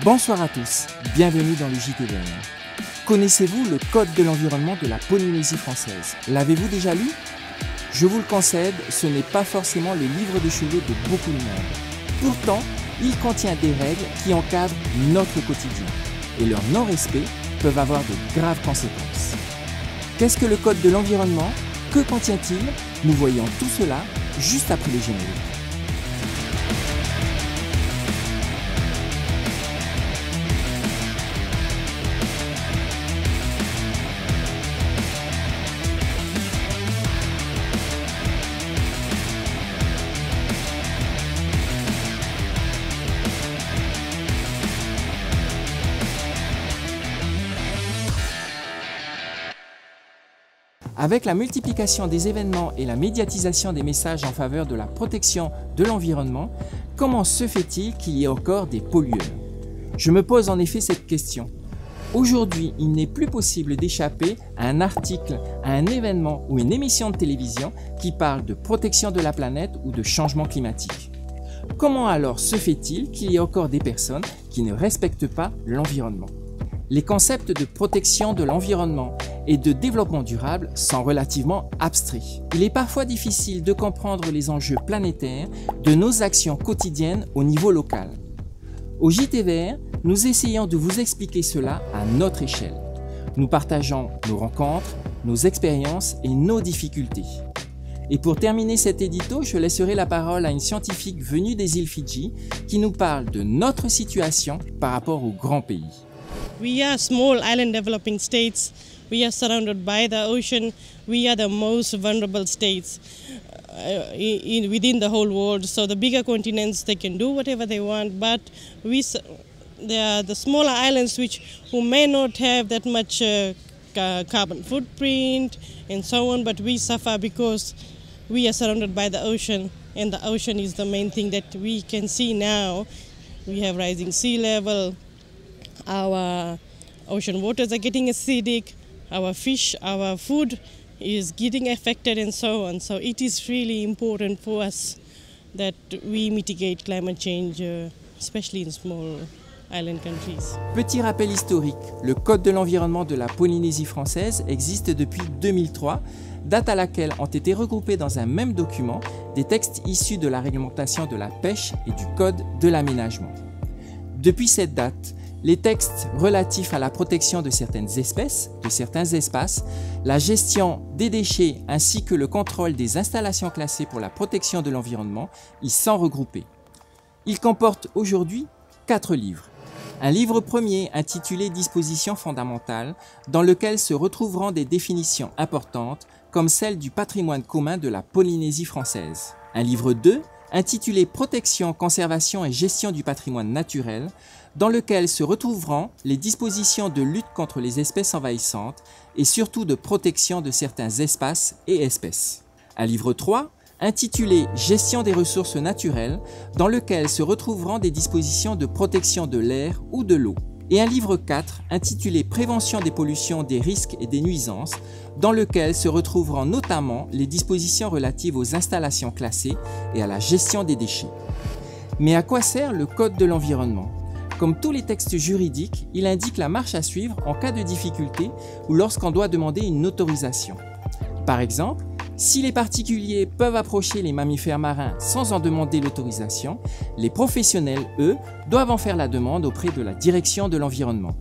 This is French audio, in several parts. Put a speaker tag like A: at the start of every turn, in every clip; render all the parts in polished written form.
A: Bonsoir à tous, bienvenue dans le JT Vert. Connaissez-vous le Code de l'environnement de la Polynésie française? L'avez-vous déjà lu? Je vous le concède, ce n'est pas forcément le livre de chevet de beaucoup de monde. Pourtant, il contient des règles qui encadrent notre quotidien et leur non-respect peuvent avoir de graves conséquences. Qu'est-ce que le Code de l'environnement? Que contient-il? Nous voyons tout cela juste après les génériques. Avec la multiplication des événements et la médiatisation des messages en faveur de la protection de l'environnement, comment se fait-il qu'il y ait encore des pollueurs? Je me pose en effet cette question. Aujourd'hui, il n'est plus possible d'échapper à un article, à un événement ou une émission de télévision qui parle de protection de la planète ou de changement climatique. Comment alors se fait-il qu'il y ait encore des personnes qui ne respectent pas l'environnement? Les concepts de protection de l'environnement et de développement durable sont relativement abstraits. Il est parfois difficile de comprendre les enjeux planétaires de nos actions quotidiennes au niveau local. Au JT Vert, nous essayons de vous expliquer cela à notre échelle. Nous partageons nos rencontres, nos expériences et nos difficultés. Et pour terminer cet édito, je laisserai la parole à une scientifique venue des îles Fidji qui nous parle de notre situation par rapport aux grands pays.
B: We are small island developing states. We are surrounded by the ocean. We are the most vulnerable states within the whole world. So the bigger continents, they can do whatever they want, but there are the smaller islands who may not have that much carbon footprint and so on, but we suffer because we are surrounded by the ocean, and the ocean is the main thing that we can see now. We have rising sea level. Our ocean waters are getting acidic, our fish, our food is getting affected and so on. So it is really important for us that we mitigate climate change, especially in small island countries.
A: Petit rappel historique, le Code de l'environnement de la Polynésie française existe depuis 2003, date à laquelle ont été regroupés dans un même document des textes issus de la réglementation de la pêche et du Code de l'aménagement. Depuis cette date, les textes relatifs à la protection de certaines espèces, de certains espaces, la gestion des déchets ainsi que le contrôle des installations classées pour la protection de l'environnement y sont regroupés. Ils comportent aujourd'hui 4 livres. Un livre premier intitulé « Dispositions fondamentales » dans lequel se retrouveront des définitions importantes comme celle du patrimoine commun de la Polynésie française. Un livre 2 intitulé « Protection, conservation et gestion du patrimoine naturel » dans lequel se retrouveront les dispositions de lutte contre les espèces envahissantes et surtout de protection de certains espaces et espèces. Un livre 3 intitulé « Gestion des ressources naturelles » dans lequel se retrouveront des dispositions de protection de l'air ou de l'eau. Et un livre 4 intitulé « Prévention des pollutions, des risques et des nuisances » dans lequel se retrouveront notamment les dispositions relatives aux installations classées et à la gestion des déchets. Mais à quoi sert le Code de l'environnement? Comme tous les textes juridiques, il indique la marche à suivre en cas de difficulté ou lorsqu'on doit demander une autorisation. Par exemple, si les particuliers peuvent approcher les mammifères marins sans en demander l'autorisation, les professionnels, eux, doivent en faire la demande auprès de la direction de l'environnement.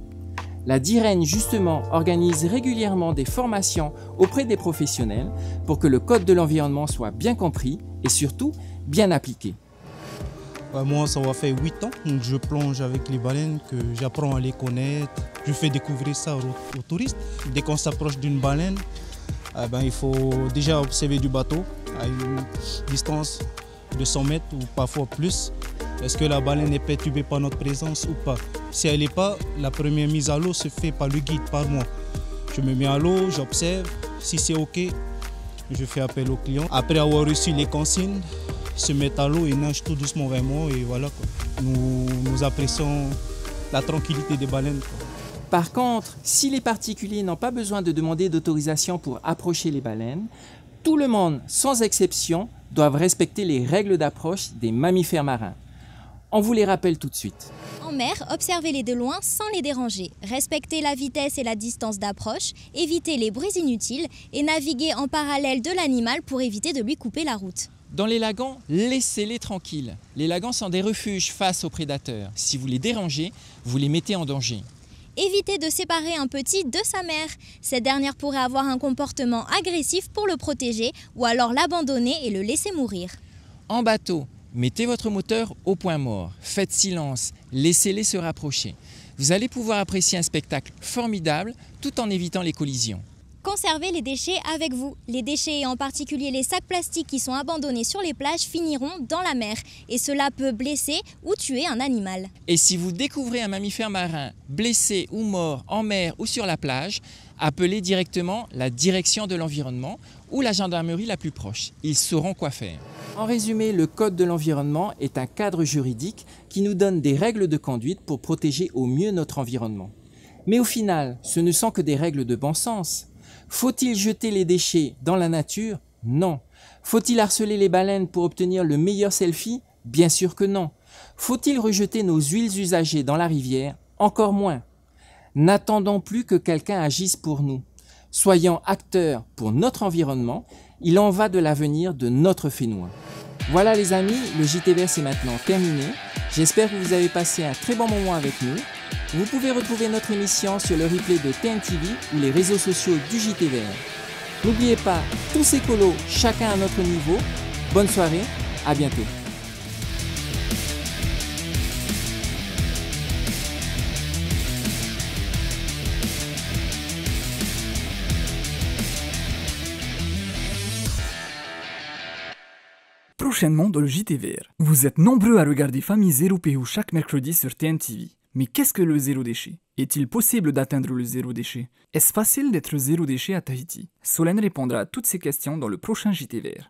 A: La DIREN, justement, organise régulièrement des formations auprès des professionnels pour que le Code de l'environnement soit bien compris et surtout bien appliqué.
C: Moi, ça va faire 8 ans que je plonge avec les baleines, que j'apprends à les connaître. Je fais découvrir ça aux touristes. Dès qu'on s'approche d'une baleine, il faut déjà observer du bateau à une distance de 100 mètres ou parfois plus. Est-ce que la baleine est perturbée par notre présence ou pas? Si elle n'est pas, la première mise à l'eau se fait par le guide, par moi. Je me mets à l'eau, j'observe. Si c'est OK, je fais appel au client. Après avoir reçu les consignes, se mettent à l'eau et nagent tout doucement vers moi et voilà quoi. Nous apprécions la tranquillité des baleines, quoi.
A: Par contre, si les particuliers n'ont pas besoin de demander d'autorisation pour approcher les baleines, tout le monde, sans exception, doivent respecter les règles d'approche des mammifères marins. On vous les rappelle tout de suite.
D: En mer, observez-les de loin sans les déranger. Respectez la vitesse et la distance d'approche, évitez les bruits inutiles et naviguez en parallèle de l'animal pour éviter de lui couper la route.
A: Dans les lagons, laissez-les tranquilles. Les lagons sont des refuges face aux prédateurs. Si vous les dérangez, vous les mettez en danger.
D: Évitez de séparer un petit de sa mère. Cette dernière pourrait avoir un comportement agressif pour le protéger ou alors l'abandonner et le laisser mourir.
A: En bateau, mettez votre moteur au point mort. Faites silence, laissez-les se rapprocher. Vous allez pouvoir apprécier un spectacle formidable tout en évitant les collisions.
D: Conservez les déchets avec vous. Les déchets, et en particulier les sacs plastiques qui sont abandonnés sur les plages, finiront dans la mer. Et cela peut blesser ou tuer un animal.
A: Et si vous découvrez un mammifère marin blessé ou mort en mer ou sur la plage, appelez directement la direction de l'environnement ou la gendarmerie la plus proche. Ils sauront quoi faire. En résumé, le Code de l'environnement est un cadre juridique qui nous donne des règles de conduite pour protéger au mieux notre environnement. Mais au final, ce ne sont que des règles de bon sens. Faut-il jeter les déchets dans la nature? Non. Faut-il harceler les baleines pour obtenir le meilleur selfie? Bien sûr que non. Faut-il rejeter nos huiles usagées dans la rivière? Encore moins. N'attendons plus que quelqu'un agisse pour nous. Soyons acteurs pour notre environnement. Il en va de l'avenir de notre Fénois. Voilà les amis, le JT Vert c'est maintenant terminé. J'espère que vous avez passé un très bon moment avec nous. Vous pouvez retrouver notre émission sur le replay de TNTV ou les réseaux sociaux du JT Vert. N'oubliez pas, tous écolos, chacun à notre niveau. Bonne soirée, à bientôt.
E: Prochainement dans le JT Vert. Vous êtes nombreux à regarder Famille Zéro PO chaque mercredi sur TNTV. Mais qu'est-ce que le zéro déchet? Est-il possible d'atteindre le zéro déchet? Est-ce facile d'être zéro déchet à Tahiti? Solène répondra à toutes ces questions dans le prochain JT Vert.